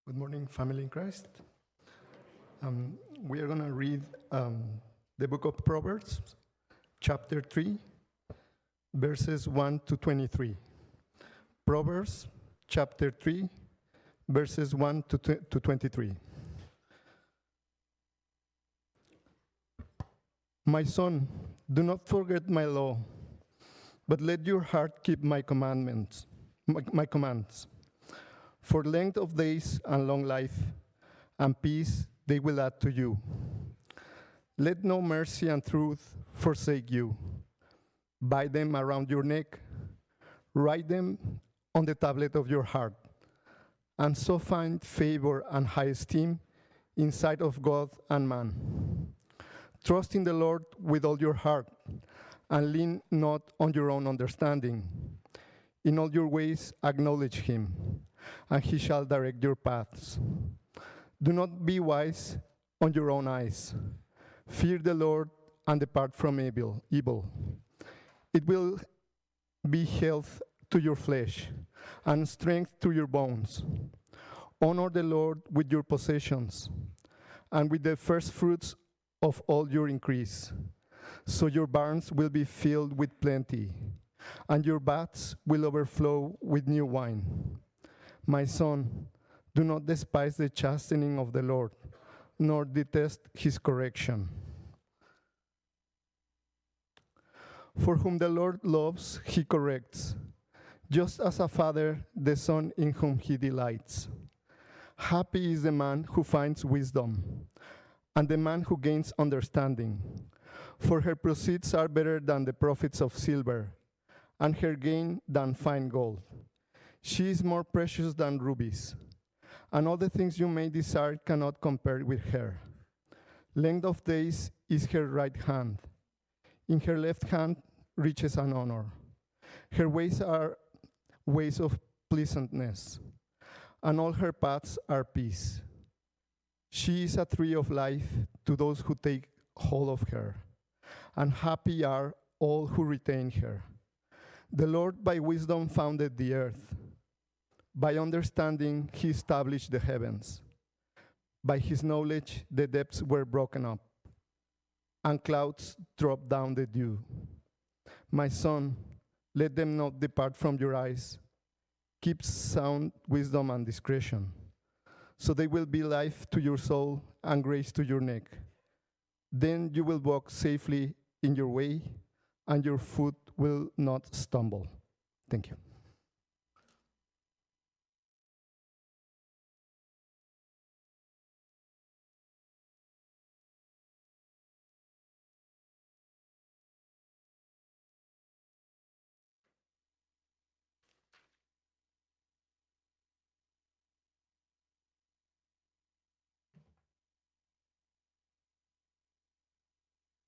Good morning, family in Christ. We are going to read the book of Proverbs, chapter 3, verses 1 to 23. Proverbs, chapter 3, verses 1 to 23. My son, do not forget my law, but let your heart keep my commandments, my commands. For length of days and long life and peace they will add to you. Let no mercy and truth forsake you. Bind them around your neck. Write them on the tablet of your heart. And so find favor and high esteem in sight of God and man. Trust in the Lord with all your heart and lean not on your own understanding. In all your ways acknowledge him, and he shall direct your paths. Do not be wise on your own eyes. Fear the Lord and depart from evil. It will be health to your flesh and strength to your bones. Honor the Lord with your possessions and with the first fruits of all your increase. So your barns will be filled with plenty, and your vats will overflow with new wine. My son, do not despise the chastening of the Lord, nor detest his correction. For whom the Lord loves, he corrects, just as a father the son in whom he delights. Happy is the man who finds wisdom, and the man who gains understanding. For her proceeds are better than the profits of silver, and her gain than fine gold. She is more precious than rubies, and all the things you may desire cannot compare with her. Length of days is her right hand. In her left hand riches and honor. Her ways are ways of pleasantness, and all her paths are peace. She is a tree of life to those who take hold of her, and happy are all who retain her. The Lord by wisdom founded the earth. By understanding he established the heavens. By his knowledge the depths were broken up, and clouds dropped down the dew. My son, let them not depart from your eyes. Keep sound wisdom and discretion, so they will be life to your soul and grace to your neck. Then you will walk safely in your way, and your foot will not stumble. Thank you.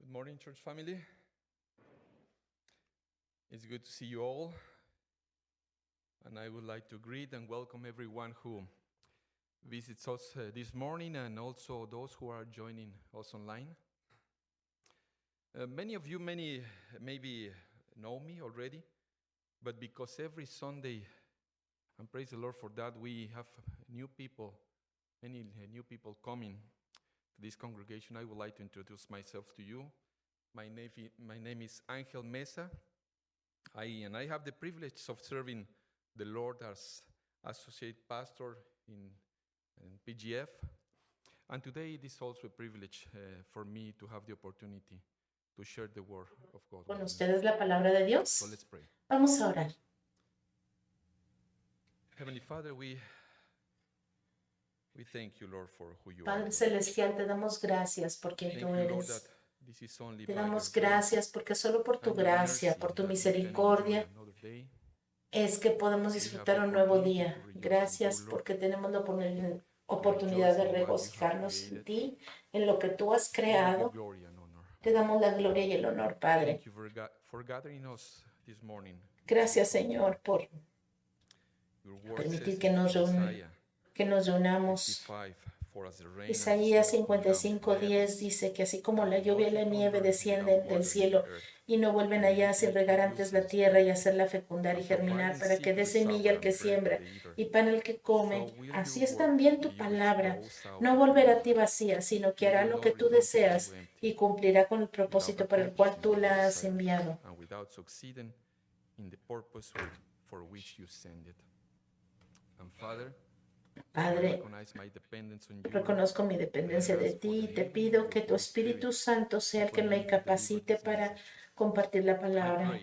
Good morning, church family. It's good to see you all. And I would like to greet and welcome everyone who visits us this morning, and also those who are joining us online. Many of you maybe know me already, but because every Sunday, and praise the Lord for that, we have many new people coming to this congregation. I would like to introduce myself to you. My name is Angel Mesa. I have the privilege of serving the Lord as associate pastor in PGF. And today it is also a privilege for me to have the opportunity to share the word of God. Con ustedes la palabra de Dios. So let's pray. Vamos a orar. Heavenly Father, we thank you, Lord, for who you Padre are. Celestial, te damos gracias por quien Thank tú you, Lord, eres. that this is only Te by damos your grace gracias porque solo por tu and your gracia, mercy por tu that we can enjoy misericordia, another day. es que podemos We have disfrutar the un nuevo opportunity día. to rejoice in Gracias you, Lord. porque tenemos la Rejoice oportunidad de in what you have regocijarnos en created. ti, en lo que tú has We give you creado. glory and honor. Te damos la gloria y el honor, Padre. Thank you for gathering us this morning. Gracias, Señor, por Your word permitir says que in nos Isaiah reunamos 55, For as the rain and the Isaías snow come down from 55:10 heaven, dice que así como la and lluvia y water la from nieve earth descienden without del watering cielo the earth, y no vuelven and allá making sin it regar antes la produces tierra y fruit, hacerla fecundar y and germinar providing para seed que to dé the semilla sower al que and bread to siembra the eater. y pan al que So come, will así your es word también tu be which palabra. goes out No of your volverá a mouth. ti vacía, sino que It hará will lo not que tú return to you deseas empty, y cumplirá con el without propósito para el cual accomplishing tú what you la has desire, enviado. and without succeeding in the purpose for which you send it. And Father, I Padre, recognize my dependence on you. reconozco mi I dependencia de ask for ti the y te leading pido of que the tu Holy Espíritu Spirit Santo sea el que upon me me to deliver capacite this para message. compartir la I palabra. pray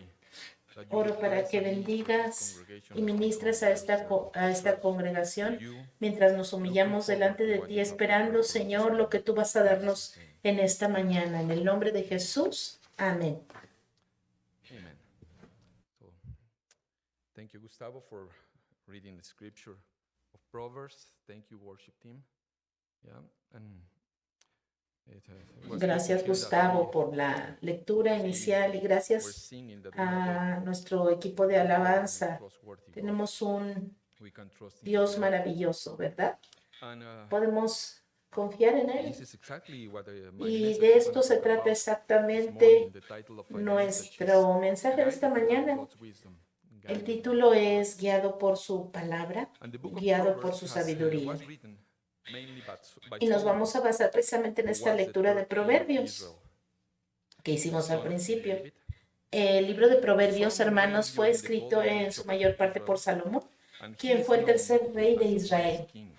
that you Oro would para bless que and minister to this bendigas congregation y as we ministres a humbly a esta serve congregación you, mientras nos looking humillamos forward delante to de what ti, you have prepared esperando, for us this Señor, lo morning. que tú vas a In darnos Jesus' name. en esta mañana. En el nombre de Jesús. Amén. Amen. So, thank you, Gustavo, for reading the scripture of Proverbs. Thank you, worship team. Yeah, and it was good to Gracias, hear that Gustavo, por la lectura inicial y we're gracias singing that we have a nuestro equipo de a alabanza. trustworthy God. Tenemos un We can trust in Dios God. maravilloso, ¿verdad? And Podemos confiar en Él. this is exactly what my Y message de is esto gonna se talk trata about this exactamente morning. The title of my message is nuestro mensaje de esta Guided by mañana. God's wisdom. El Guided by título God's es Guiado por su palabra, And the book of guiado por Proverbs su was sabiduría. written mainly by Y nos Solomon, vamos a basar precisamente en who esta was the lectura de third king of Proverbios Israel, que the hicimos al son of principio. David. El libro de Proverbios, Solomon reigned hermanos, fue during the escrito golden en age su of mayor parte Israel, por Salomón, and he quien is fue el known tercer rey de as the Israel. wise king,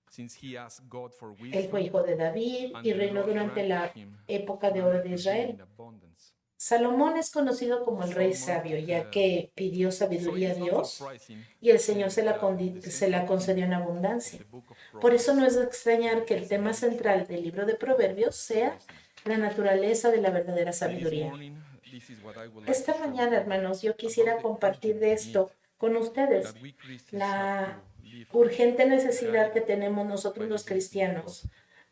since he asked God for Él fue wisdom, hijo de David and y the reinó Lord durante granted la him época de oro de to him Israel. in abundance. Salomón es conocido como el rey Solomon, sabio, ya que pidió so it sabiduría a is not Dios surprising y el Señor se la, that the se la central concedió en theme of abundancia. the book of Por eso no Proverbs es de extrañar que el is tema nature central del libro de Proverbios sea wisdom. la naturaleza de la verdadera And this sabiduría. morning, this is what I would like to Esta share with mañana, you hermanos, yo about quisiera the compartir urgent de need esto con ustedes, that we Christians la have to live urgente necesidad que guided tenemos nosotros by the los wisdom of God, cristianos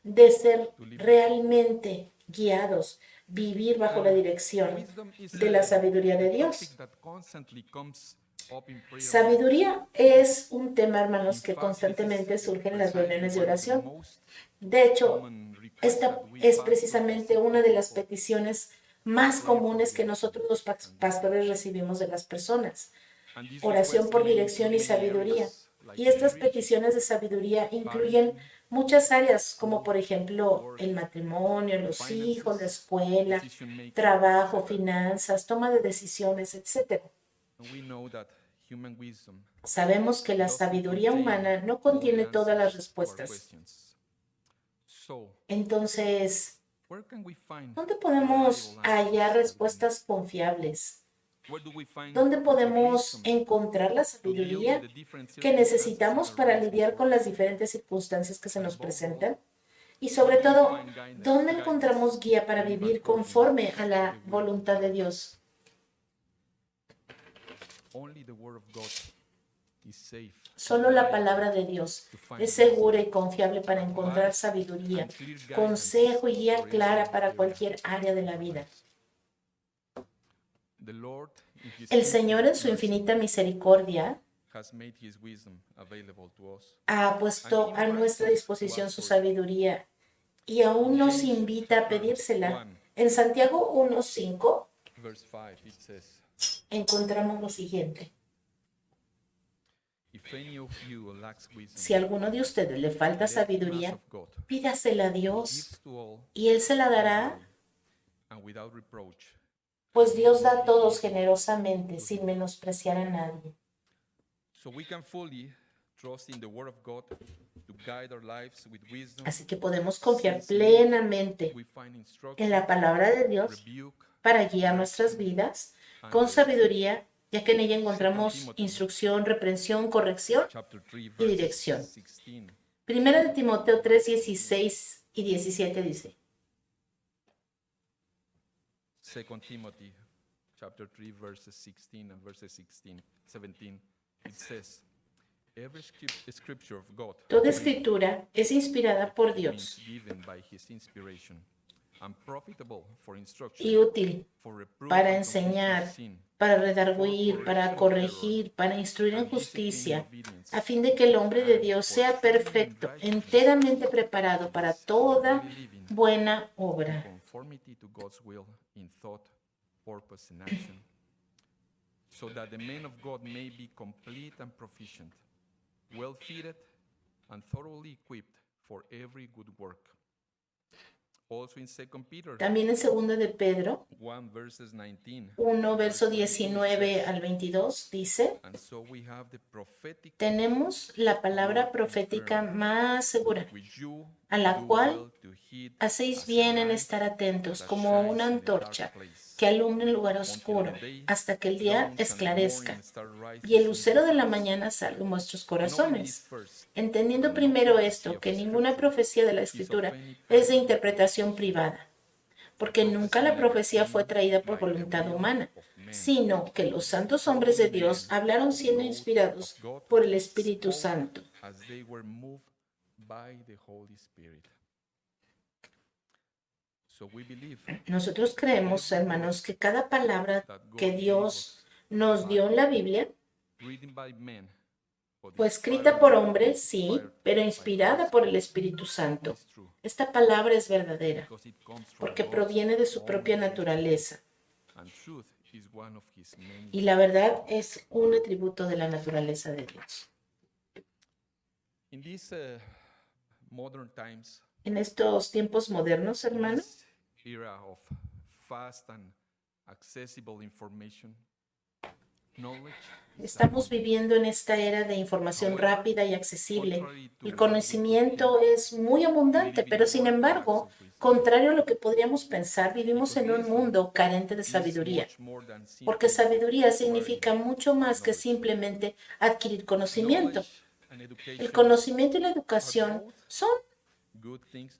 de ser to live by His word. realmente guiados, vivir bajo la And dirección wisdom is de la sabiduría de a Dios. topic that constantly comes up in prayer meetings. Sabiduría es un tema, hermanos, In que fact, constantemente this is surge en las precisely reuniones de one of the oración. most De hecho, common requests esta that we es pastors precisamente receive una from de las people. peticiones más Prayer for comunes que direction nosotros los and wisdom. pastores recibimos de las personas. And these Oración requests por may dirección y include many sabiduría. areas like Y estas marriage, peticiones de sabiduría incluyen parenting, muchas áreas, como por ejemplo work, el matrimonio, los hijos, la finances, escuela, decision making, trabajo, etc. finanzas, toma de decisiones, etc. And we know that human wisdom Sabemos que la doesn't sabiduría contain humana no all the contiene todas las answers to our respuestas. questions. So, Entonces, where can we find ¿dónde podemos reliable hallar answers that we need? respuestas confiables? Where do we find ¿Dónde the podemos wisdom encontrar la to deal with sabiduría the different que circumstances necesitamos that para arise lidiar before con las us? diferentes circunstancias que se And nos above all, presentan? Y sobre where do we todo, find ¿dónde guidance encontramos guía para to live vivir according conforme a to la the will of voluntad de God? Dios? Only the word of God is safe, Solo la reliable palabra de Dios to find es wisdom, segura y confiable para encontrar advice, sabiduría, and clear guidance consejo y guía for every clara para area cualquier área de la of our vida. lives. The Lord, in His El Señor en su infinite mercy, infinita misericordia has made His wisdom available to us. ha puesto a nuestra disposición su sabiduría y aún nos invita a pedírsela. En Santiago 1:5 Verse 5, it says, encontramos lo siguiente. If any of you lacks wisdom, Si a alguno de ustedes le falta let him ask sabiduría, of God, pídasela a who Dios gives to all y Él se la dará, liberally and without reproach. pues Dios da a todos generosamente, sin menospreciar a nadie. So we can fully trust in the word of God to guide our lives with wisdom. Así que podemos confiar Since plenamente we find en instruction, la palabra de Dios rebuke, para guiar nuestras vidas con sabiduría, ya que en ella encontramos instrucción, reprensión, corrección chapter 3, y verse dirección. 16. Primera de Timoteo 3:16 y 17 dice: 2 Timothy chapter 3 verses 16 and verses 17, it says, every scripture of God toda escritura es inspirada por means Dios given by His inspiration and profitable for y instruction, útil for reproof para and correction of enseñar, sin, para redarguir, para corregir, para instruir en justicia, a fin de que el hombre de Dios sea perfecto, enteramente preparado para toda buena obra. Conformity to God's will in thought, purpose, and action, so that the man of God may be complete and proficient, well fitted and thoroughly equipped for every good work. Also in 2 Peter También en 2 de Pedro 1 verses 19, 1, verso 19 al 22 dice, and so we have the prophetic tenemos la palabra profética más segura, which you a la do cual well to heed hacéis as a bien en light estar atentos that como shines una in a dark antorcha place, que alumbra en lugar until oscuro, the day hasta que el día dawns and the esclarezca morning star rises y el in lucero de la your hearts. mañana salga en vuestros Knowing this corazones. first, Entendiendo that no primero prophecy esto, of que the ninguna Scripture profecía de la is of Escritura any es de private interpretación privada, porque nunca la profecía fue traída por voluntad humana, sino que los santos hombres de Dios hablaron siendo inspirados por el Espíritu Santo. as they were moved by the Holy Spirit. So we believe Nosotros creemos, hermanos, que cada palabra que Dios nos dio en la Biblia reading by men, but fue escrita por hombres, sí, pero inspirada por el Espíritu Santo. is true, Esta palabra es verdadera, because it comes from porque God's proviene de su own propia nature, naturaleza. and truth is one of his many. Y la verdad es un atributo de la naturaleza de Dios. In these modern times, En estos tiempos modernos, hermano, this era of fast and accessible information, knowledge is estamos viviendo en esta era de información rápida y accesible. El conocimiento es muy abundante, pero sin embargo, contrario a lo que podríamos pensar, vivimos en un mundo carente de sabiduría, porque sabiduría significa mucho más que simplemente adquirir conocimiento. El conocimiento y la educación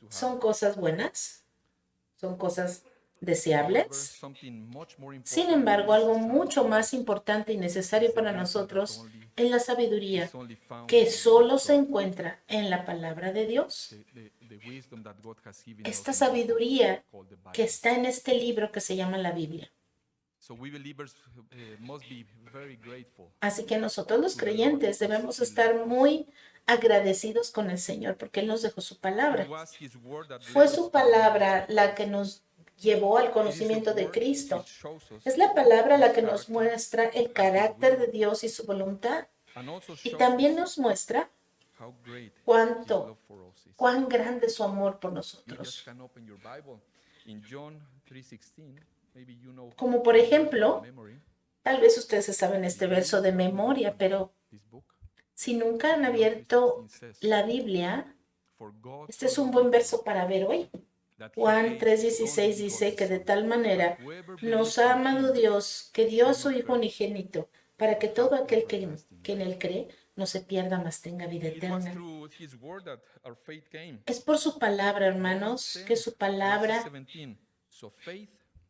son cosas buenas, son cosas deseables. Sin embargo, algo mucho más importante y necesario para nosotros es la sabiduría, que solo se encuentra en la palabra de Dios. Esta sabiduría que está en este libro que se llama la Biblia. Así que nosotros los creyentes debemos estar muy agradecidos con el Señor porque Él nos dejó su palabra. Fue su palabra la que nos llevó al conocimiento de Cristo. Es la palabra la que nos muestra el carácter de Dios y su voluntad. Y también nos muestra cuán grande es su amor por nosotros. Como por ejemplo, tal vez ustedes saben este verso de memoria, pero si nunca han abierto la Biblia, este es un buen verso para ver hoy. Juan 3:16 dice que de tal manera nos ha amado Dios que dio a su Hijo unigénito para que todo aquel que en Él cree no se pierda, mas tenga vida eterna. Es por su palabra, hermanos, que su palabra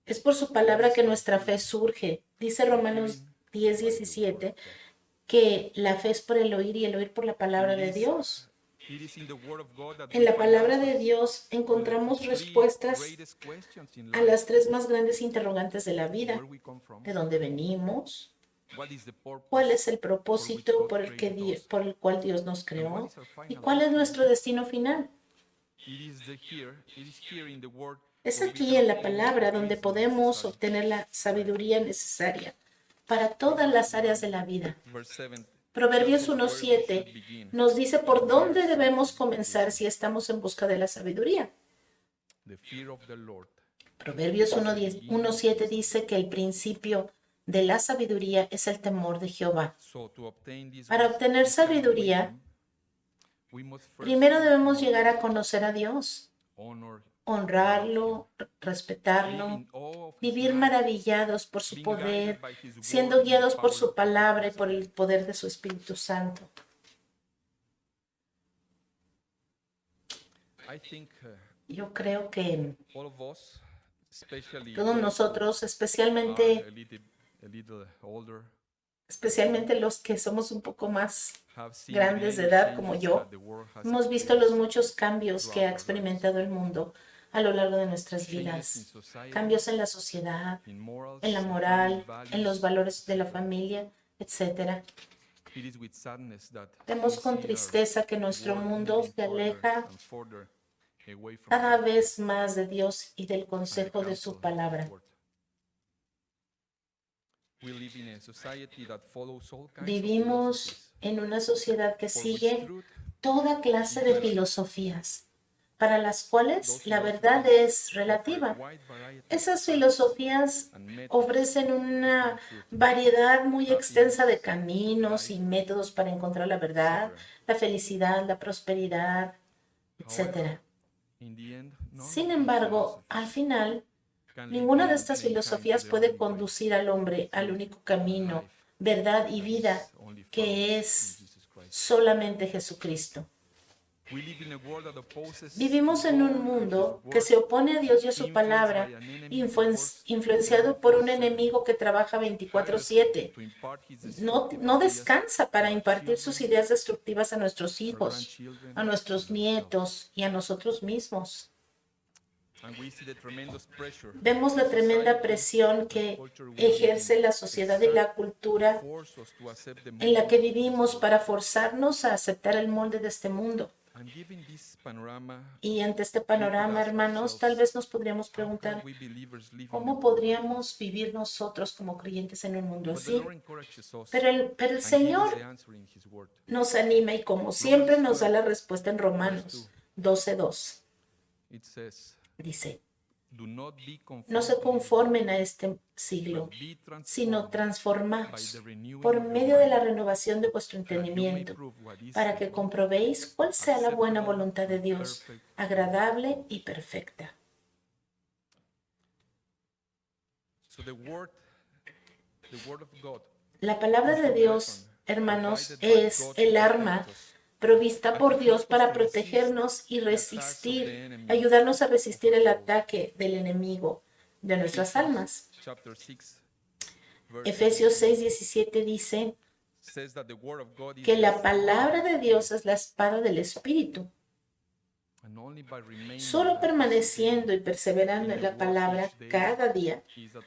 es por su palabra que nuestra fe surge. Dice Romanos 10:17 que la fe es por el oír y el oír por la palabra de Dios. En la palabra de Dios encontramos respuestas a las 3 más grandes interrogantes de la vida. ¿De dónde venimos? ¿Cuál es el propósito por el cual Dios nos creó? ¿Y cuál es nuestro destino final? Es aquí en la palabra donde podemos obtener la sabiduría necesaria para todas las áreas de la vida. Proverbios 1:7 nos dice por dónde debemos comenzar si estamos en busca de la sabiduría. Proverbios 1:7 dice que el principio de la sabiduría es el temor de Jehová. Para obtener sabiduría, primero debemos llegar a conocer a Dios, honrarlo, respetarlo, vivir maravillados por su poder, siendo guiados por su palabra y por el poder de su Espíritu Santo. Yo creo que todos nosotros, especialmente los que somos un poco más grandes de edad como yo, hemos visto los muchos cambios que ha experimentado el mundo a lo largo de nuestras vidas. Cambios en la sociedad, en la moral, en los valores de la familia, etc. Vemos con tristeza que nuestro mundo se aleja cada vez más de Dios y del consejo de su palabra. Vivimos en una sociedad que sigue toda clase de filosofías, para las cuales la verdad es relativa. Esas filosofías ofrecen una variedad muy extensa de caminos y métodos para encontrar la verdad, la felicidad, la prosperidad, etc. Sin embargo, al final, ninguna de estas filosofías puede conducir al hombre al único camino, verdad y vida, que es solamente Jesucristo. Vivimos en un mundo que se opone a Dios y a su palabra, influenciado por un enemigo que trabaja 24/7. No descansa para impartir sus ideas destructivas a nuestros hijos, a nuestros nietos y a nosotros mismos. Vemos la tremenda presión que ejerce la sociedad y la cultura en la que vivimos para forzarnos a aceptar el molde de este mundo. Y ante este panorama, hermanos, tal vez nos podríamos preguntar, ¿cómo podríamos vivir nosotros como creyentes en un mundo así? Pero el Señor nos anima y como siempre nos da la respuesta en Romanos 12:2. Dice, no se conformen a este siglo, sino transformaos por medio de la renovación de vuestro entendimiento, para que comprobéis cuál sea la buena voluntad de Dios, agradable y perfecta. La palabra de Dios, hermanos, es el arma provista por Dios para protegernos y resistir, ayudarnos a resistir el ataque del enemigo de nuestras almas. Efesios 6:17 dice que la palabra de Dios es la espada del Espíritu. Solo permaneciendo y perseverando en la palabra cada día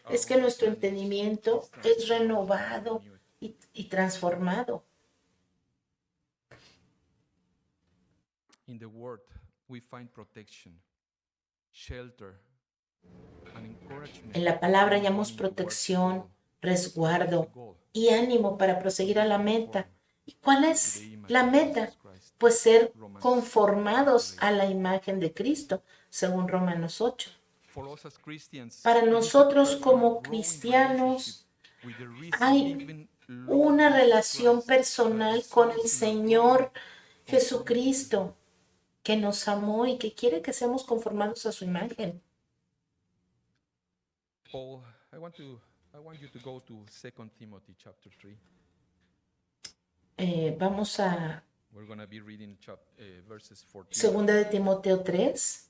es que nuestro entendimiento es renovado y transformado. In the word, we find protection, shelter, and encouragement. En la palabra hallamos protección, resguardo y ánimo para proseguir a la meta. ¿Y cuál es la meta? Pues ser conformados a la imagen de Cristo, según Romanos 8. Para nosotros como cristianos hay una relación personal con el Señor Jesucristo, que nos amó y que quiere que seamos conformados a su imagen. Paul, I want you to go to 2 Timothy chapter 3. Vamos a We're going to be reading verses 14. Segunda de Timoteo 3.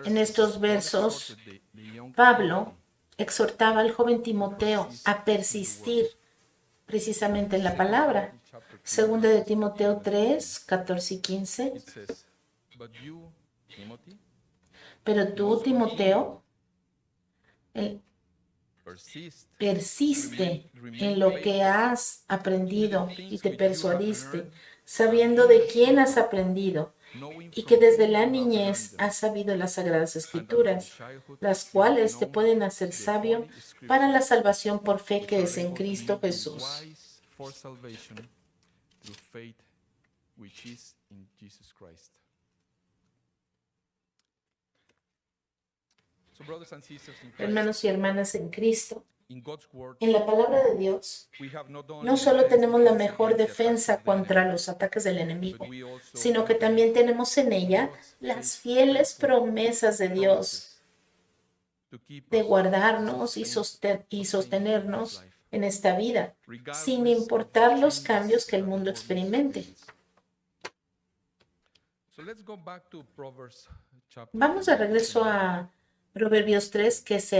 En estos versos, Pablo exhortaba al joven Timoteo a persistir precisamente en la palabra. Segunda de Timoteo 3, 14 y 15. Pero tú, Timoteo, persiste en lo que has aprendido y te persuadiste, sabiendo de quién has aprendido y que desde la niñez has sabido las Sagradas Escrituras, las cuales te pueden hacer sabio para la salvación por fe que es en Cristo Jesús. Hermanos y hermanas en Cristo, en la palabra de Dios, no solo tenemos la mejor defensa contra los ataques del enemigo, sino que también tenemos en ella las fieles promesas de Dios de guardarnos y sostenernos en esta vida, sin importar los cambios que el mundo experimente. Vamos de regreso a Proverbios 3, que es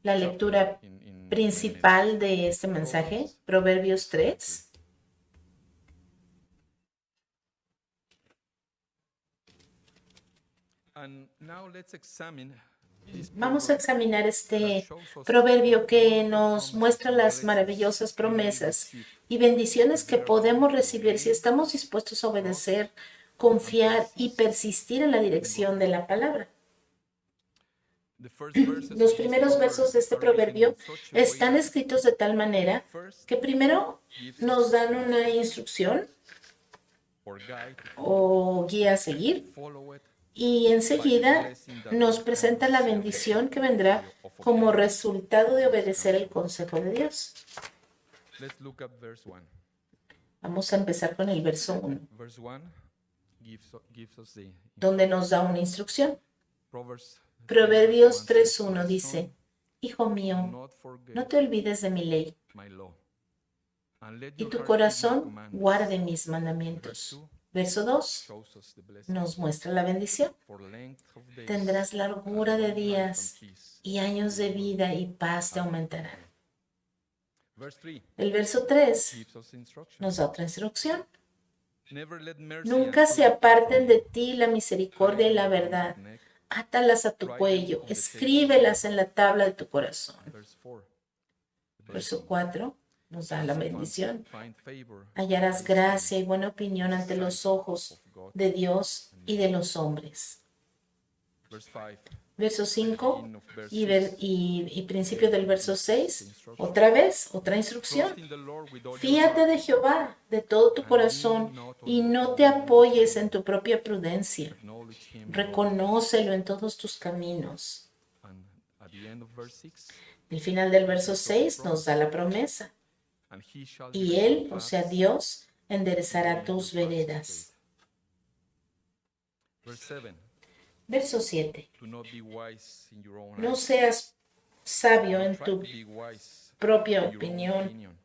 la lectura principal de este mensaje. Proverbios 3. Vamos a examinar este proverbio que nos muestra las maravillosas promesas y bendiciones que podemos recibir si estamos dispuestos a obedecer, confiar y persistir en la dirección de la palabra. Los primeros versos de este proverbio están escritos de tal manera que primero nos dan una instrucción o guía a seguir y enseguida nos presenta la bendición que vendrá como resultado de obedecer el consejo de Dios. Vamos a empezar con el verso 1, donde nos da una instrucción. Proverbios 3:1 dice: Hijo mío, no te olvides de mi ley, y tu corazón guarde mis mandamientos. Verso 2 nos muestra la bendición. Tendrás largura de días y años de vida y paz te aumentarán. El verso 3 nos da otra instrucción. Nunca se aparten de ti la misericordia y la verdad. Átalas a tu cuello, escríbelas en la tabla de tu corazón. Verso 4 nos da la bendición. Hallarás gracia y buena opinión ante los ojos de Dios y de los hombres. Verso 5 y principio del verso 6, otra vez, otra instrucción. Fíate de Jehová de todo tu corazón y no te apoyes en tu propia prudencia. Reconócelo en todos tus caminos. El final del verso 6 nos da la promesa. Y Él, o sea Dios, enderezará tus veredas. Verso 7. No seas sabio en tu propia opinión.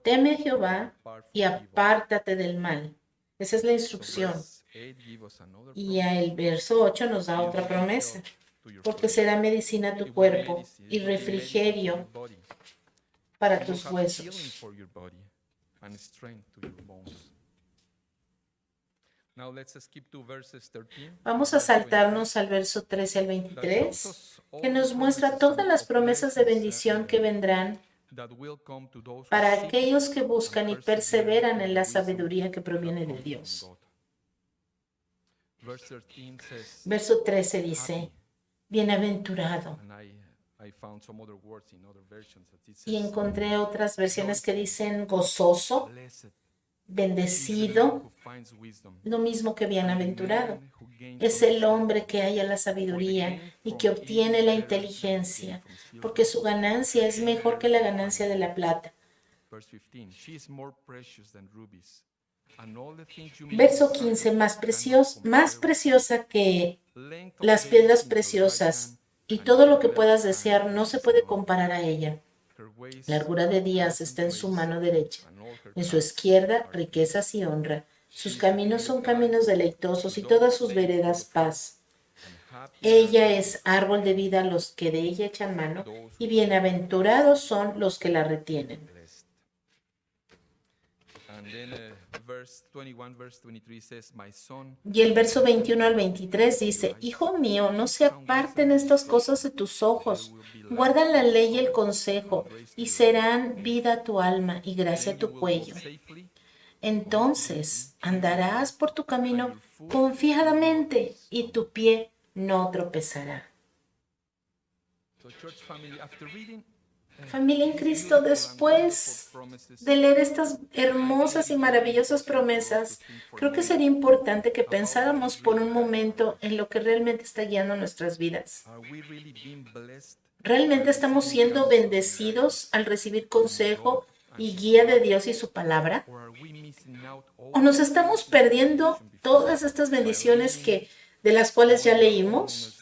Teme a Jehová y apártate del mal. Esa es la instrucción. Y el verso 8 nos da otra promesa. Porque será medicina a tu cuerpo y refrigerio para tus huesos. Vamos a saltarnos al verso 13 al 23, que nos muestra todas las promesas de bendición que vendrán para aquellos que buscan y perseveran en la sabiduría que proviene de Dios. Verso 13 dice: bienaventurado. Y encontré otras versiones que dicen gozoso, bendecido, lo mismo que bienaventurado. Es el hombre que halla la sabiduría y que obtiene la inteligencia, porque su ganancia es mejor que la ganancia de la plata. Verso 15, más preciosa que las piedras preciosas, y todo lo que puedas desear no se puede comparar a ella. Largura de días está en su mano derecha, en su izquierda riquezas y honra. Sus caminos son caminos deleitosos y todas sus veredas paz. Ella es árbol de vida a los que de ella echan mano, y bienaventurados son los que la retienen. Y el verso 21 al 23 dice: Hijo mío, no se aparten estas cosas de tus ojos. Guarda la ley y el consejo, y serán vida a tu alma y gracia a tu cuello. Entonces andarás por tu camino confiadamente, y tu pie no tropezará. Familia en Cristo, después de leer estas hermosas y maravillosas promesas, creo que sería importante que pensáramos por un momento en lo que realmente está guiando nuestras vidas. ¿Realmente estamos siendo bendecidos al recibir consejo y guía de Dios y su palabra? ¿O nos estamos perdiendo todas estas bendiciones de las cuales ya leímos,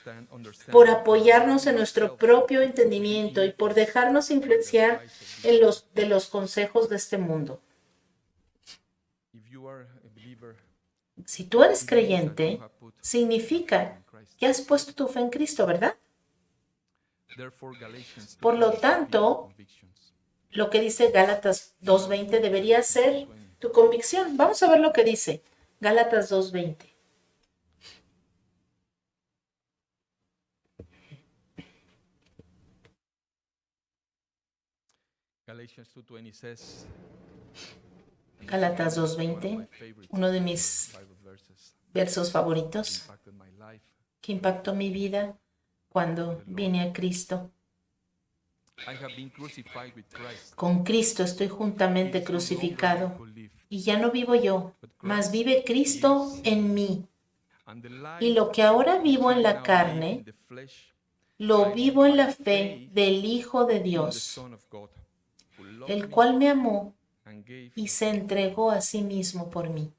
por apoyarnos en nuestro propio entendimiento y por dejarnos influenciar de los consejos de este mundo? Si tú eres creyente, significa que has puesto tu fe en Cristo, ¿verdad? Por lo tanto, lo que dice Gálatas 2:20 debería ser tu convicción. Vamos a ver lo que dice Gálatas 2:20. Galatians 2:20 says, Gálatas one of 2:20, my favorite uno de mis Bible verses, versos favoritos impacted my life. que impactó mi vida cuando vine a Cristo. I have been crucified with Christ. Con Cristo estoy juntamente It is no longer I crucificado who live, y ya no vivo yo, mas vive Cristo en mí. and the Y life lo que ahora vivo en I la now live carne, in the flesh, lo I vivo live en by la fe faith del Hijo de in the Dios, Son of God, who loved el me cual me amó and gave y se entregó a sí mismo por mí.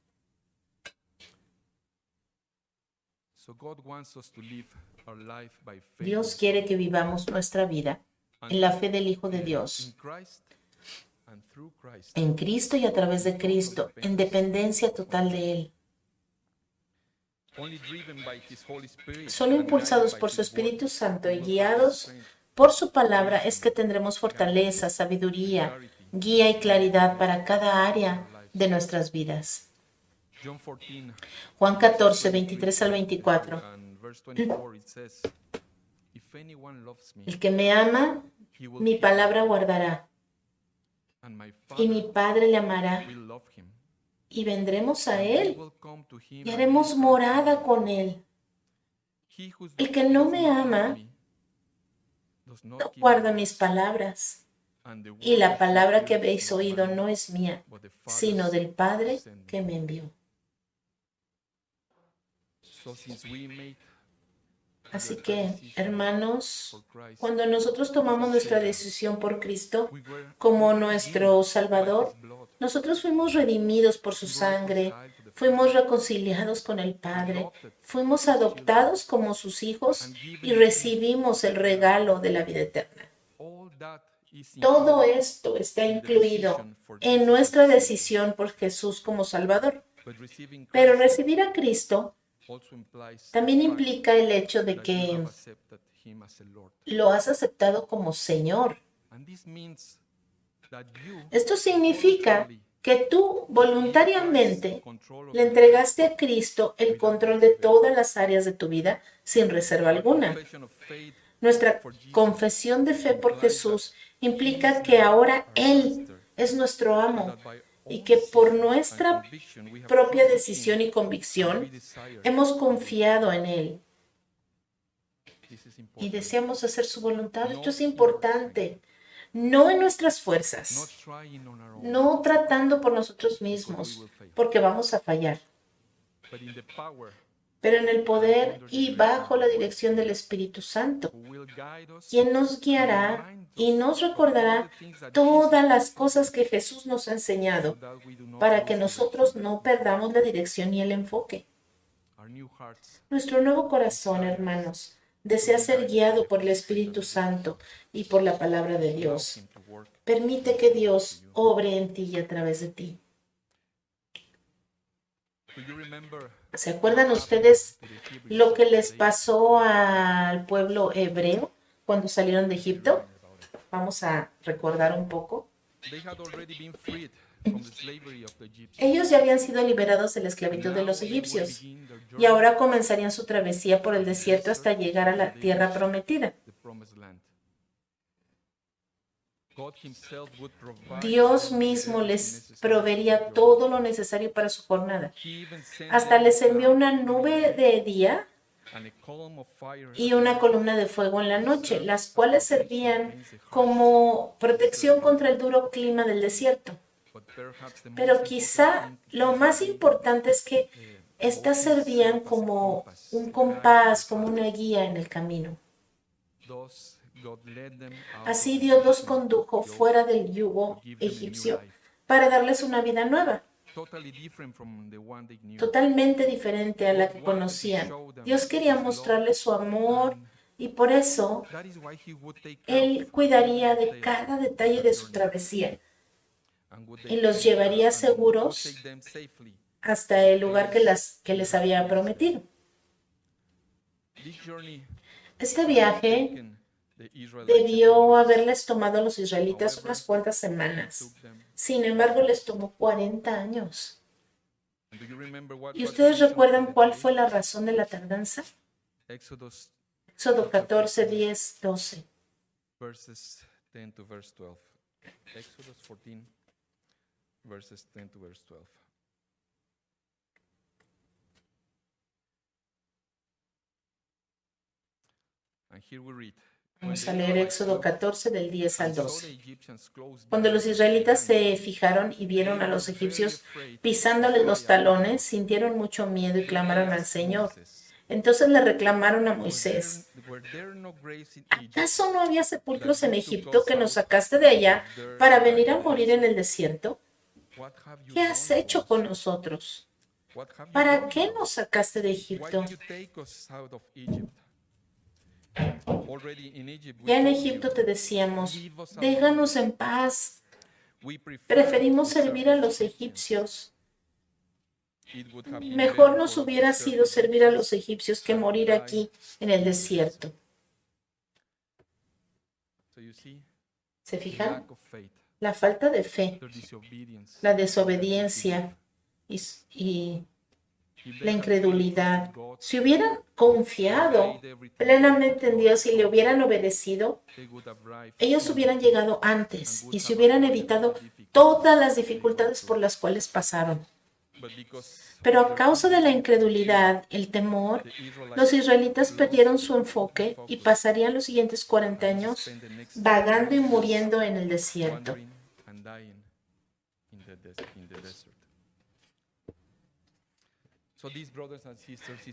So God wants us to live our life by faith Dios quiere que vivamos nuestra vida en la fe del Hijo de in Dios, Christ and through Christ. en Cristo y a través de Cristo, en dependencia total de Él. Only driven by His Holy Spirit Solo and impulsados guided by por su His word, Espíritu Santo we y will have the guiados strength, por su palabra es que tendremos fortaleza, sabiduría, guía y claridad para cada área de nuestras vidas. John 14, Juan 14, 23 al 24. and verse 24, it says, If anyone loves me, El que me ama, he will mi keep palabra my word, guardará, and my y mi Father Padre le amará, will love him. y vendremos a And we Él, will come to him y and haremos live morada con Él. He who El que no does me not love ama, me does not no keep my guarda words, mis palabras, and the y word la that you palabra que hear habéis is not oído mine, no es mía, but the sino Father's del Padre who sent me. que me envió. So since we made Así that que, decision hermanos, for Christ, cuando nosotros tomamos nuestra decisión por Cristo we were como redeemed nuestro by Salvador, His blood. nosotros fuimos redimidos por su We were sangre, reconciled to the fuimos Father, reconciliados con el Padre, adopted fuimos as children, adoptados como sus hijos and given y the gift recibimos el regalo de la vida eterna. All that is Todo included esto está in the incluido decision for en Jesus nuestra as Savior. decisión por Jesús como Salvador. But receiving Pero Christ recibir a Cristo also implies también the fact implica el hecho de that you que have accepted Him as a Lord. lo has aceptado como Señor. And this means that you Esto significa voluntarily que tú give Christ voluntariamente control of le your life entregaste a Cristo el control de todas las áreas de tu vida sin reserva Our alguna. confession of faith Nuestra for Jesus confesión de fe por implies Jesús that He implica is que now ahora our Él Master, es nuestro and amo that by y own que por decision and nuestra conviction we have propia trusted decisión Him y and we convicción desire hemos to do confiado en Él This is y important. deseamos hacer su voluntad. Esto es Not in our importante. No en nuestras Not fuerzas, trying on our own, no tratando por nosotros because we mismos, will fail, porque vamos a fallar, but in the power pero en el poder y bajo la dirección del Espíritu Santo, who will guide us, quien nos guiará remind y us nos of all recordará the things that todas Jesus las taught cosas us, que Jesús nos ha so enseñado that we do not para que lose nosotros direction. no perdamos la dirección y el enfoque. Our new hearts Nuestro nuevo corazón, hermanos, desea ser guiado por el Espíritu Santo y por la palabra de allow Dios. Him to work. Permite que Dios obre en ti y a través de ti. Do you remember ¿Se acuerdan what ustedes happened to the Hebrew lo que les Israelites? pasó al pueblo hebreo cuando salieron de Egipto? Remember about it. Vamos a recordar un poco. They had already been freed from the slavery of the Egyptians. Ellos ya habían sido liberados de la esclavitud de Now los they would egipcios begin their y journey ahora comenzarían su travesía por el desierto hasta llegar a la tierra prometida. the promised land. God himself would provide Dios them with mismo everything les necessary proveería for their todo lo necesario para su jornada. journey. He even sent Hasta them les a envió cloud una nube de día and a column of fire y at una night, columna de fuego en la noche, las cuales servían against the harsh, como protección contra el duro clima del desierto. but perhaps the Pero most quizá important thing lo is más that they, importante es que estas Moses servían served as a como compass, un a guide compás, to como the una guía en el camino. Thus, God led them out Así of the Dios los Egyptian condujo yoke fuera del yugo to give them a new egipcio life, para darles una vida nueva, totally different from the one they knew. totalmente diferente a la God que wanted to conocían. show them Dios quería his love, mostrarles su amor and y por eso that is why he would take care Él of cuidaría every de detail cada of detalle their de su journey, travesía and would y take los them, llevaría and would seguros take them safely hasta el lugar que les había prometido. This journey Este viaje taken the Israelites debió a haberles tomado a los israelitas However, unas cuantas semanas. took them. Sin embargo, les tomó 40 años. Do you remember what ¿Y was the ustedes reason for recuerdan the cuál delay? fue la razón de la tardanza? Exodus Éxodo 14, 10, 12. verses 10 to verse 12. Exodus 14, verses 10 to verse 12. And here we read. Vamos a leer Éxodo 14 del 10 al 12. Cuando los israelitas se fijaron y vieron a los egipcios pisándoles los talones, sintieron mucho miedo y clamaron al Señor. Entonces le reclamaron a Moisés: ¿acaso no había sepulcros en Egipto que nos sacaste de allá para venir a morir en el desierto? ¿Qué has hecho con nosotros? ¿Para qué nos sacaste de Egipto? Ya en Egipto te decíamos: déjanos en paz. Preferimos servir a los egipcios. Mejor nos hubiera sido servir a los egipcios que morir aquí en el desierto. ¿Se fijan? La falta de fe, la desobediencia y la incredulidad. Si hubieran confiado plenamente en Dios y le hubieran obedecido, ellos hubieran llegado antes y se hubieran evitado todas las dificultades por las cuales pasaron. Pero a causa de la incredulidad, el temor, los israelitas perdieron su enfoque y pasarían los siguientes 40 años vagando y muriendo en el desierto.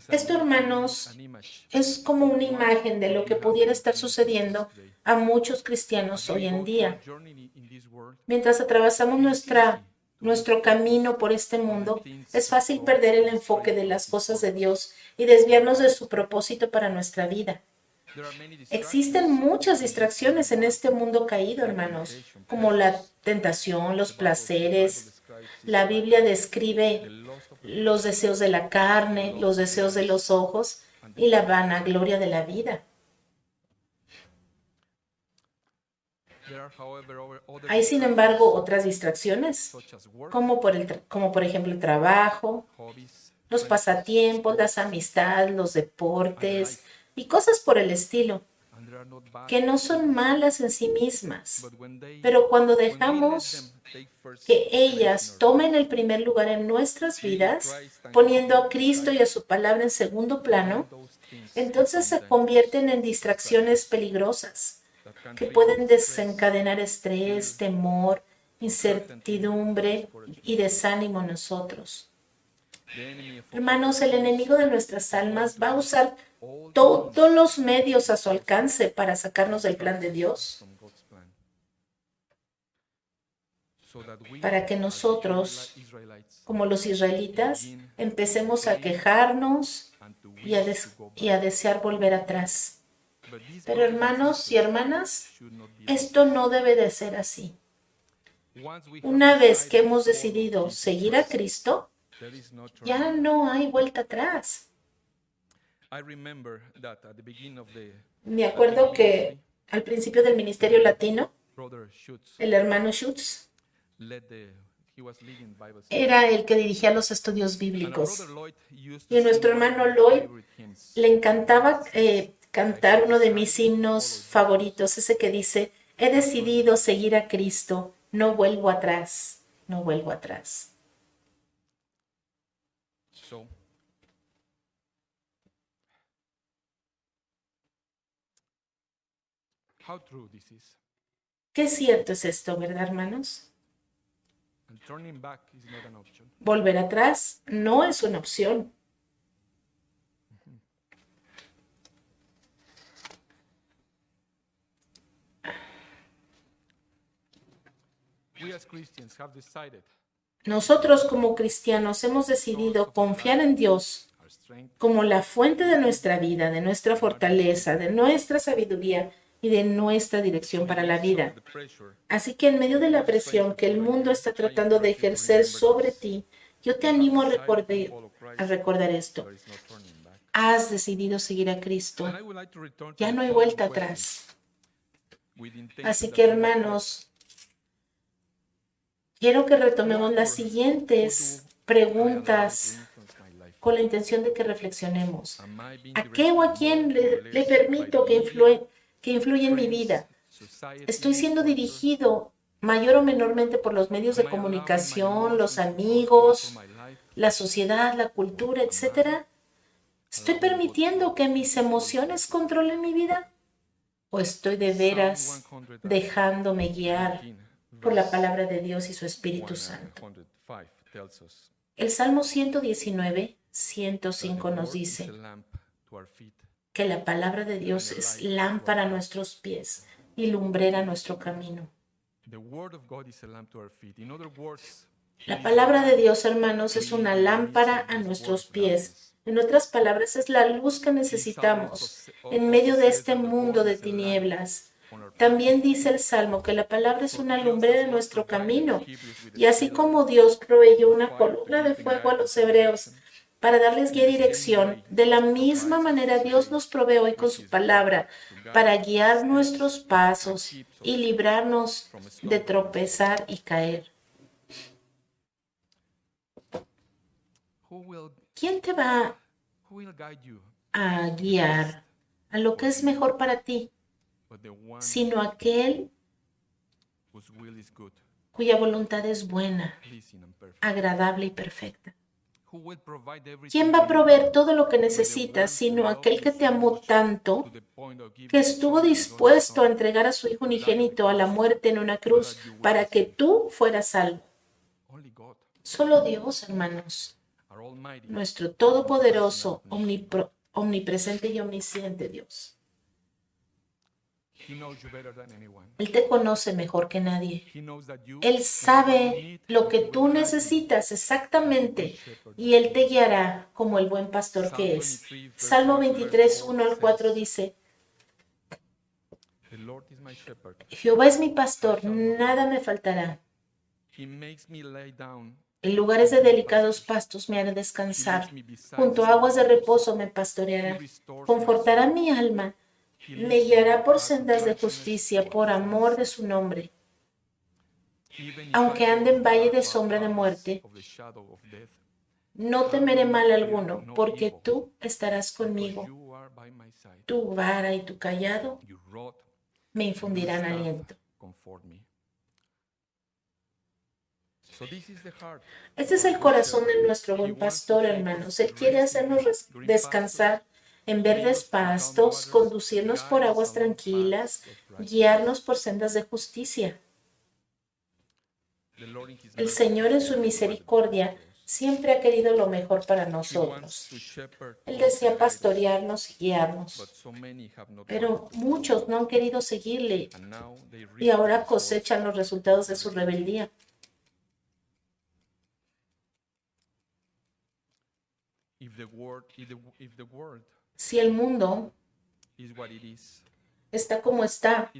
Esto, hermanos, es como una imagen de lo que pudiera estar sucediendo a muchos cristianos hoy en día. Mientras atravesamos nuestro camino por este mundo, es fácil perder el enfoque de las cosas de Dios y desviarnos de su propósito para nuestra vida. Existen muchas distracciones en este mundo caído, hermanos, como la tentación, los placeres. La Biblia describe los deseos de la carne, los deseos de los ojos y la vanagloria de la vida. Hay, sin embargo, otras distracciones, como por ejemplo el trabajo, los pasatiempos, las amistades, los deportes y cosas por el estilo, que no son malas en sí mismas, pero cuando dejamos que ellas tomen el primer lugar en nuestras vidas, poniendo a Cristo y a su palabra en segundo plano, entonces se convierten en distracciones peligrosas que pueden desencadenar estrés, temor, incertidumbre y desánimo en nosotros. Hermanos, el enemigo de nuestras almas va a usar todos los medios a su alcance para sacarnos del plan de Dios, para que nosotros, como los israelitas, empecemos a quejarnos y a desear volver atrás. Pero, hermanos y hermanas, esto no debe de ser así. Una vez que hemos decidido seguir a Cristo, ya no hay vuelta atrás. Me acuerdo que al principio del ministerio latino, el hermano Schutz era el que dirigía los estudios bíblicos. Y a nuestro hermano Lloyd le encantaba cantar uno de mis himnos favoritos, ese que dice: he decidido seguir a Cristo, no vuelvo atrás, no vuelvo atrás. Qué cierto es esto, ¿verdad, hermanos? Volver atrás no es una opción. Nosotros como cristianos hemos decidido confiar en Dios como la fuente de nuestra vida, de nuestra fortaleza, de nuestra sabiduría y de nuestra dirección para la vida. Así que en medio de la presión que el mundo está tratando de ejercer sobre ti, yo te animo a recordar esto. Has decidido seguir a Cristo. Ya no hay vuelta atrás. Así que, hermanos, quiero que retomemos las siguientes preguntas con la intención de que reflexionemos. ¿A qué o a quién le permito que influya en mi vida? ¿Estoy siendo dirigido mayor o menormente por los medios de comunicación, los amigos, la sociedad, la cultura, etcétera? ¿Estoy permitiendo que mis emociones controlen mi vida? ¿O estoy de veras dejándome guiar por la palabra de Dios y su Espíritu Santo? El Salmo 119, 105 nos dice que la palabra de Dios es lámpara a nuestros pies y lumbrera a nuestro camino. La palabra de Dios, hermanos, es una lámpara a nuestros pies. En otras palabras, es la luz que necesitamos en medio de este mundo de tinieblas. También dice el Salmo que la palabra es una lumbrera en nuestro camino. Y así como Dios proveyó una columna de fuego a los hebreos para darles guía y dirección, de la misma manera Dios nos provee hoy con su palabra para guiar nuestros pasos y librarnos de tropezar y caer. ¿Quién te va a guiar a lo que es mejor para ti, sino aquel cuya voluntad es buena, agradable y perfecta? ¿Quién va a proveer todo lo que necesitas, sino aquel que te amó tanto, que estuvo dispuesto a entregar a su Hijo unigénito a la muerte en una cruz para que tú fueras salvo? Solo Dios, hermanos, nuestro todopoderoso, omnipresente y omnisciente Dios. Él te conoce mejor que nadie. Él sabe lo que tú necesitas exactamente y Él te guiará como el buen pastor que es. Salmo 23, 1 al 4 dice: Jehová es mi pastor, nada me faltará. En lugares de delicados pastos me hará descansar. Junto a aguas de reposo me pastoreará. Confortará mi alma. Me guiará por sendas de justicia, por amor de su nombre. Aunque ande en valle de sombra de muerte, no temeré mal alguno, porque tú estarás conmigo. Tu vara y tu cayado me infundirán aliento. Este es el corazón de nuestro buen pastor, hermanos. Él quiere hacernos descansar en verdes pastos, conducirnos por aguas tranquilas, guiarnos por sendas de justicia. El Señor en su misericordia siempre ha querido lo mejor para nosotros. Él desea pastorearnos y guiarnos, pero muchos no han querido seguirle y ahora cosechan los resultados de su rebeldía. Si el mundo está como está,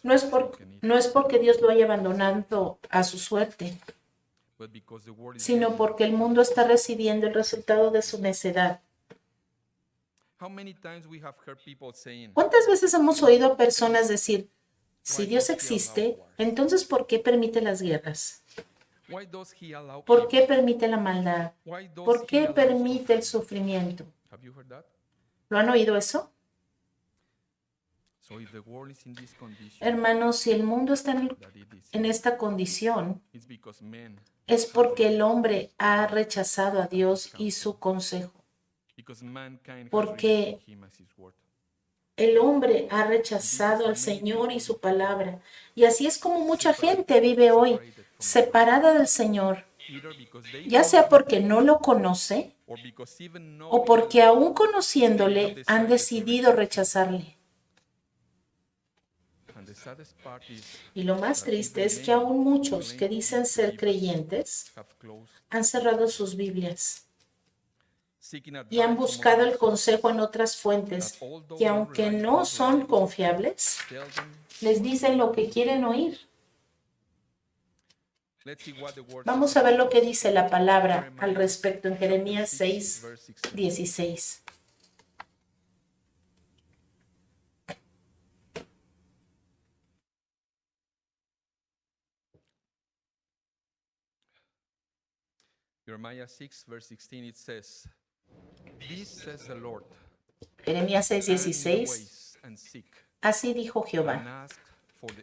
no es porque Dios lo haya abandonado a su suerte, sino porque el mundo está recibiendo el resultado de su necedad. ¿Cuántas veces hemos oído a personas decir: si Dios existe, entonces ¿por qué permite las guerras? ¿Por qué permite la maldad? ¿Por qué permite el sufrimiento? ¿Lo han oído eso? Hermanos, si el mundo está en esta condición, es porque el hombre ha rechazado a Dios y su consejo. Porque el hombre ha rechazado al Señor y su palabra. Y así es como mucha gente vive hoy, separada del Señor, ya sea porque no lo conoce o porque aún conociéndole han decidido rechazarle. Y lo más triste es que aún muchos que dicen ser creyentes han cerrado sus Biblias y han buscado el consejo en otras fuentes que, aunque no son confiables, les dicen lo que quieren oír. Vamos a ver lo que dice la palabra al respecto en Jeremías 6, 16. Jeremías 6, 16. Así dijo Jehová: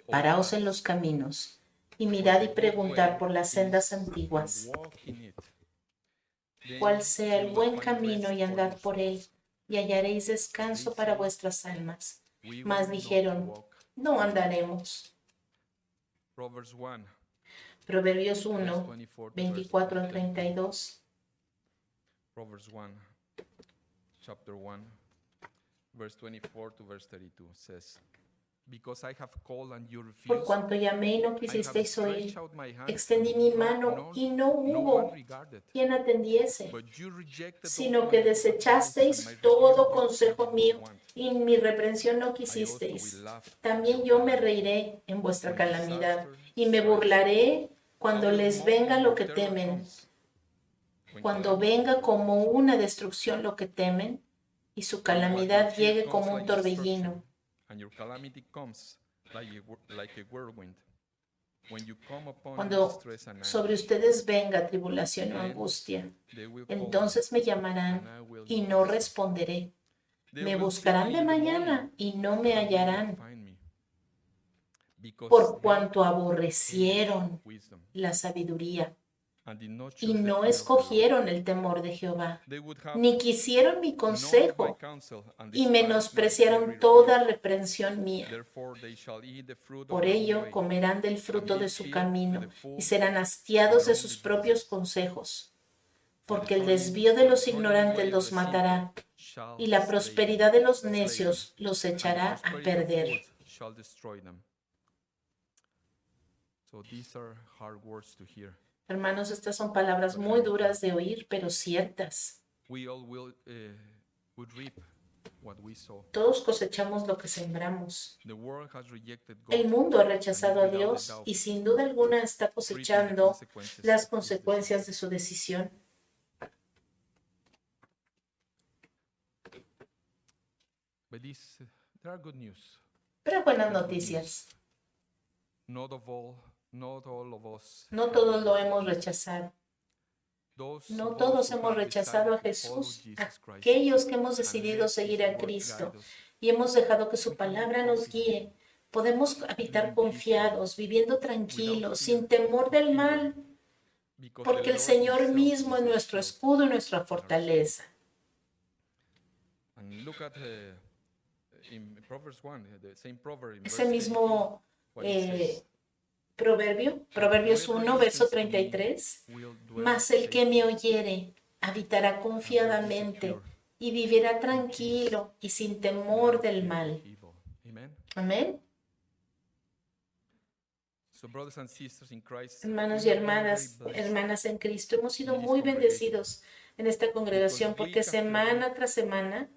Paraos en los caminos y mirad y preguntad por las sendas antiguas, cuál sea el buen camino y andad por él, y hallaréis descanso para vuestras almas. Mas dijeron, no andaremos. Proverbios 1, 24 al 32. Proverbs 1, chapter 1, verse 24 to verse 32 says, Because I have called and you refused, Por cuanto llamé y no I have quisisteis oír, stretched out my hand, extendí mi mano y no no hubo one regarded. quien atendiese, But you rejected sino all que my advice, and desechasteis my todo rebuke consejo you mío, want. y mi reprensión no I also quisisteis. will laugh También yo me reiré en vuestra when calamidad, disaster y me strikes. burlaré I cuando will les mock venga when lo your que terror temen, comes. When cuando calamity venga comes, como una destrucción lo que temen, y su when calamidad your fear llegue comes como un like destruction, torbellino. and your calamity comes like a whirlwind. When you come upon Cuando distress and sobre anguish, ustedes venga tribulación o then angustia, they will call me, entonces me and llamarán I will y not no answer. responderé. They Me will seek buscarán me de in the morning, mañana y no me and will not hallarán, find me, because por they cuanto hated aborrecieron wisdom la sabiduría and did not y choose the no fear of the Lord. escogieron el temor de Jehová, They would have ni quisieron mi known of my consejo counsel and y despised my menospreciaron every toda rebuke. reprensión mía. Therefore they shall eat the fruit of Por their own ello way, comerán del and fruto be de su filled camino with the y full serán of hastiados their de own sus propios devices. consejos, For porque el the desvío de los turning ignorantes away of los the matará simple shall y la slay them, prosperidad de los slay them, necios los and the echará a prosperity of perder. fools shall destroy them. So these are hard words to hear. Hermanos, estas son palabras muy duras de oír, pero ciertas. We all will would reap what we sow. Todos cosechamos lo que sembramos. The world has rejected God, El mundo ha and rechazado a without a Dios doubt, y sin duda alguna está reaping the cosechando consequences las of his decision. consecuencias de su decisión. But there are good news. Pero buenas There's good noticias. Not all of us. No todos lo hemos rechazado. Those No of todos us who hemos have rechazado a decided to follow Jesús, Jesus Christ aquellos que hemos and decidido let his seguir a word Cristo guide us, y hemos dejado que su we can be palabra nos confident, guíe. Podemos habitar living confiados, viviendo without tranquilos, fear sin temor of del evil, mal, because porque the el Lord Señor himself mismo is es our nuestro shield escudo y nuestra and our sword. fortaleza. And look at in Proverbs 1, the same proverb in Ese verse mismo 33, what it says. Proverbios Whoever 1, verso listens to me 33, will dwell mas el que me safely oyere habitará and will be confiadamente secure y vivirá in peace tranquilo y sin temor without del fear mal. of evil. Amen. Amén. So brothers and sisters in Christ, Hermanos we y have been very hermanas, blessed hermanas en Cristo, hemos sido in this muy congregation bendecidos en esta congregación because porque week after semana week tras semana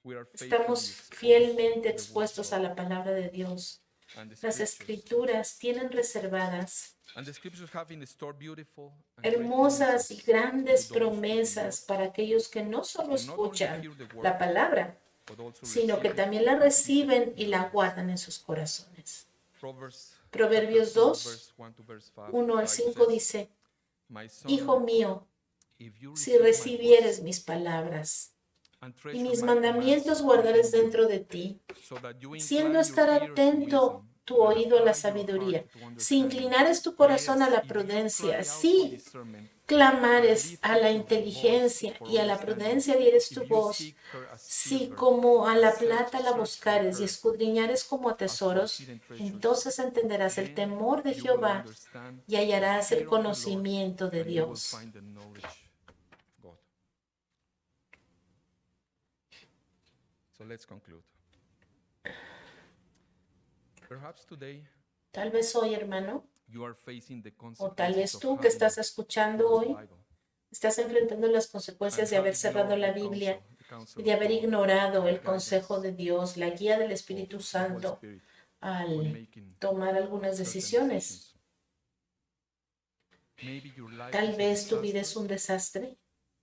we are faithfully estamos exposed fielmente to the word of expuestos a God la palabra de Dios. and the Las scriptures. escrituras tienen reservadas And the scriptures have in store beautiful and great hermosas y promises grandes to those who promesas para aquellos que no solo not only escuchan hear the word, la palabra, but also sino que receive it también la and keep it reciben y in la their hearts. guardan en sus corazones. Proverbs Proverbios chapter 2, 2, verse 1 to verse 1 al 5 says, dice, My son, Hijo mío, if you si receive my recibieres words mis palabras and y treasure mis my mandamientos commands guardares within you, dentro de ti, so that you siendo incline estar your ears to atento wisdom tu and oído a la apply your sabiduría, heart to si understanding. inclinares tu corazón a Yes, la if you prudencia, cry out for si discernment and clamares a lift la up your voice inteligencia for y a la understanding, prudencia dieres tu if you voz, seek her as si silver como a and la plata la search for buscares y her escudriñares como a as for tesoros, hidden treasures, entonces entenderás el then temor de you will Jehová understand y the hallarás el fear of the Lord, conocimiento de and you will Dios. find the knowledge of God. So let's conclude. Perhaps today Tal vez hoy, hermano, you are facing the o tal vez consequences of tú que having estás escuchando closed hoy, the Bible estás enfrentando las and consecuencias de have haber cerrado ignored la the Biblia counsel y de of haber God, ignorado el guidance consejo de Dios, la guía del of Espíritu the Holy Santo Spirit al when making tomar algunas certain decisiones. decisions. Maybe your life Tal is a vez tu vida es disaster. un desastre.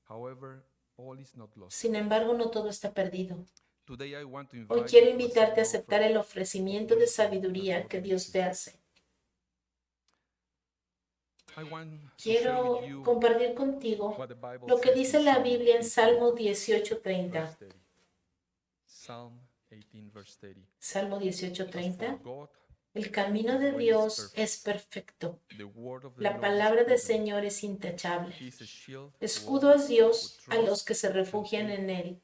However, all is not lost. Sin embargo, no todo está perdido. Today I want to Hoy invite quiero you to invitarte a accept the aceptar offer el of ofrecimiento de wisdom that sabiduría God que gives Dios you. te hace. I want to share Quiero with you compartir contigo what the Bible lo que says dice in la Psalm Biblia en 18, Salmo verse 18:30. 30. Psalm 18, verse 30. Salmo As for 18:30. God El camino de Dios es perfecto. La palabra del Señor es intachable. Escudo es Dios a los que se refugian en Él.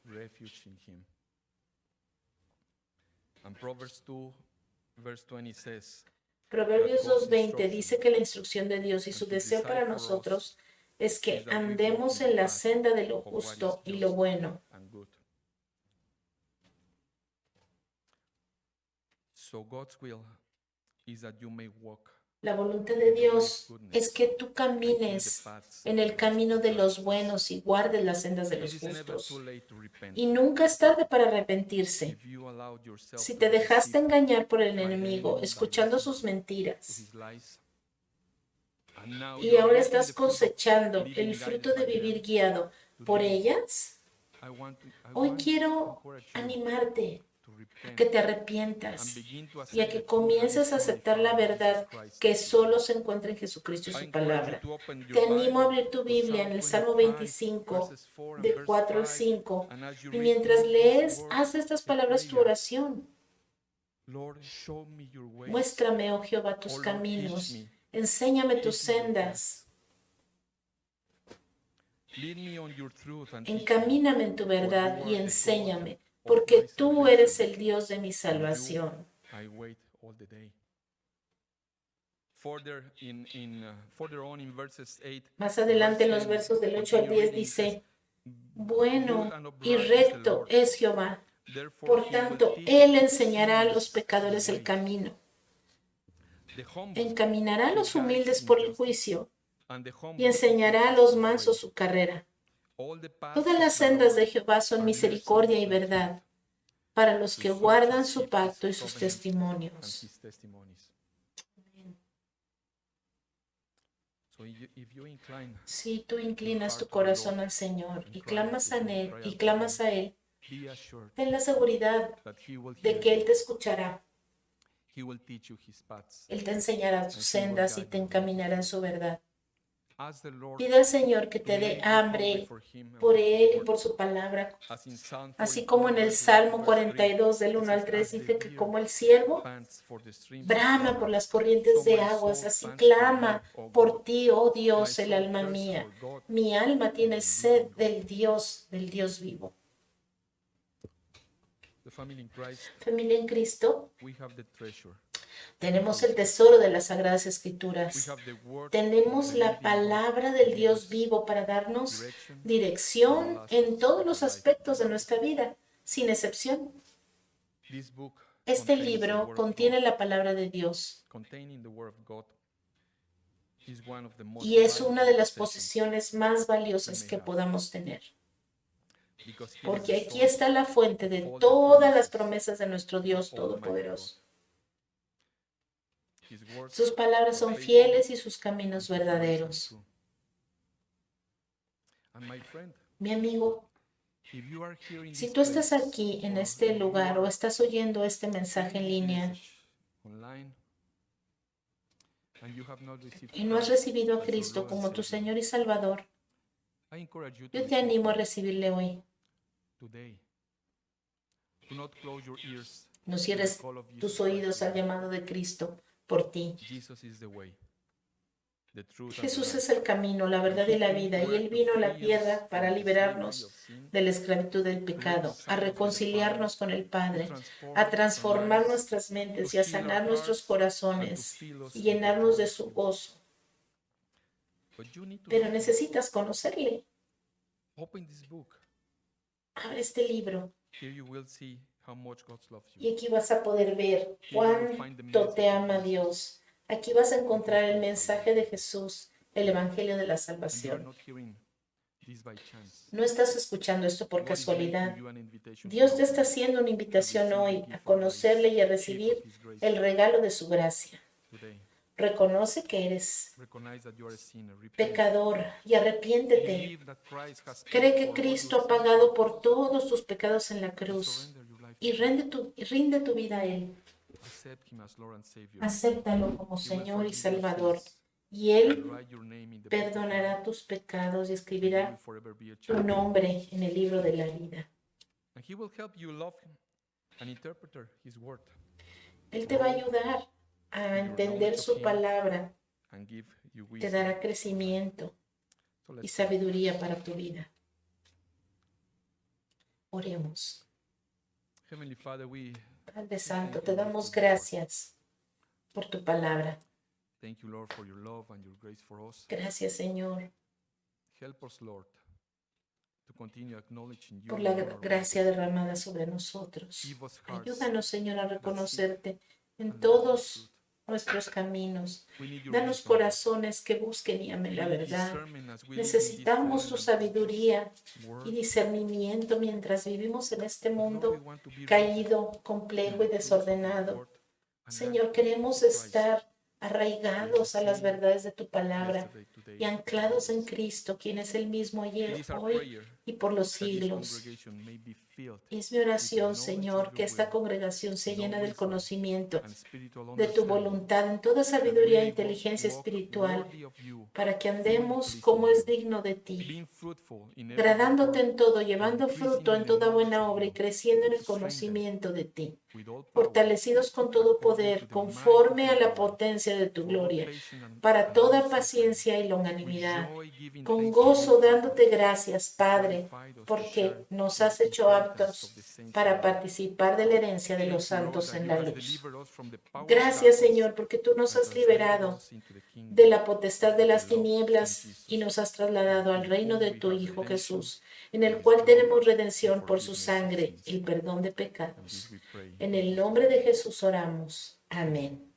Proverbios 2:20 dice que la instrucción de Dios y su deseo para nosotros es que andemos en la senda de lo justo y lo bueno. La voluntad de Dios es que tú camines en el camino de los buenos y guardes las sendas de los justos. Y nunca es tarde para arrepentirse. Si te dejaste engañar por el enemigo, escuchando sus mentiras, y ahora estás cosechando el fruto de vivir guiado por ellas, hoy quiero animarte a que te arrepientas y a que comiences a aceptar la verdad que solo se encuentra en Jesucristo y su palabra. Te animo a abrir tu Biblia en el Salmo 25, de 4 al 5, y mientras lees, haz estas palabras tu oración. Muéstrame, oh Jehová, tus caminos, enséñame tus sendas. Encamíname en tu verdad y enséñame, porque tú eres el Dios de mi salvación. Más adelante en los versos del 8 al 10 dice, bueno y recto es Jehová, por tanto, Él enseñará a los pecadores el camino. Encaminará a los humildes por el juicio y enseñará a los mansos su carrera. Todas las sendas de Jehová son misericordia y verdad para los que guardan su pacto y sus testimonios. Si tú inclinas tu corazón al Señor y clamas a Él, ten la seguridad de que Él te escuchará. Él te enseñará tus sendas y te encaminará en su verdad. Pide al Señor que te dé hambre por Él y por su palabra, así como en el Salmo 42 del 1 al 3 dice que como el siervo brama por las corrientes de aguas, así clama por ti, oh Dios, el alma mía. Mi alma tiene sed del Dios vivo. Familia en Cristo, tenemos el tesoro de las Sagradas Escrituras. Tenemos la palabra del Dios vivo para darnos dirección en todos los aspectos de nuestra vida, sin excepción. Este libro contiene la palabra de Dios y es una de las posesiones más valiosas que podamos tener. Porque aquí está la fuente de todas las promesas de nuestro Dios Todopoderoso. Sus palabras son fieles y sus caminos verdaderos. Mi amigo, si tú estás aquí en este lugar o estás oyendo este mensaje en línea y no has recibido a Cristo como tu Señor y Salvador, yo te animo a recibirle hoy. No cierres tus oídos al llamado de Cristo por ti. Jesús es el camino, la verdad y la vida, y Él vino a la tierra para liberarnos de la esclavitud del pecado, a reconciliarnos con el Padre, a transformar nuestras mentes y a sanar nuestros corazones y llenarnos de su gozo. Pero necesitas conocerle. Abre este libro y aquí vas a poder ver cuánto te ama Dios. Aquí vas a encontrar el mensaje de Jesús, el Evangelio de la Salvación. No estás escuchando esto por casualidad. Dios te está haciendo una invitación hoy a conocerle y a recibir el regalo de su gracia. Reconoce que eres pecador y arrepiéntete. Cree que Cristo ha pagado por todos tus pecados en la cruz y rinde tu vida a Él. Acéptalo como Señor y Salvador y Él perdonará tus pecados y escribirá tu nombre en el libro de la vida. Él te va a ayudar a entender su palabra, and give you te wisdom. dará crecimiento So y let's pray. sabiduría para tu vida. Oremos. Heavenly Father, we Padre Santo, thank te you, Lord, damos for your word. gracias por tu palabra. Thank you, Lord, for your love and your grace for us. Gracias, Señor, Help us, Lord, to continue acknowledging you por in la all our gracia ways. derramada sobre nosotros. Give us hearts Ayúdanos, Señor, a reconocerte en and love the todos truth. nuestros caminos. We need your Danos wisdom, Lord. corazones que busquen y amen la We need verdad. discernment as we live in this Necesitamos fallen tu and sabiduría confused world. y discernimiento mientras vivimos en este But Lord, we mundo want to be rooted caído, in complejo the y truth of your desordenado. word and Señor, anchored queremos in Christ, estar arraigados a las same verdades de tu palabra yesterday, today, y and anclados en always. Cristo, quien es el mismo It ayer, is our hoy prayer y por los that this siglos. congregation may be filled Es mi with the oración, knowledge Señor, of que your esta will, congregación se llene del wisdom, conocimiento and spiritual de tu understanding, voluntad en toda that we sabiduría e may inteligencia walk espiritual, worthy of you, para que fully andemos pleasing como es you, digno de ti, being fruitful in every good agradándote work, en todo, and llevando increasing fruto in en the toda knowledge buena of obra y you, creciendo en el strengthened conocimiento de ti, with all power, fortalecidos con todo according to poder, the might of conforme a your la glory, potencia de tu for all gloria, patience para and toda long-suffering, paciencia y with longanimidad, joy giving con thanks to you, gozo Father, dándote gracias, Padre, qualified us to porque share nos in has the hecho inheritance of aptos the saints in para light. participar de la herencia de los Thank you, Lord, santos that en you la has luz. delivered us from the power of Gracias, darkness Señor, porque tú nos and has translated liberado us into the de kingdom la potestad of de your las beloved Son tinieblas y Jesus, nos has trasladado al in reino whom de we tu have Hijo redemption Jesús, en through el his cual blood, tenemos the redención por su forgiveness of sangre, sins. el perdón de And this pecados. we pray En in el Jesus' nombre de name. Jesús oramos. Amén.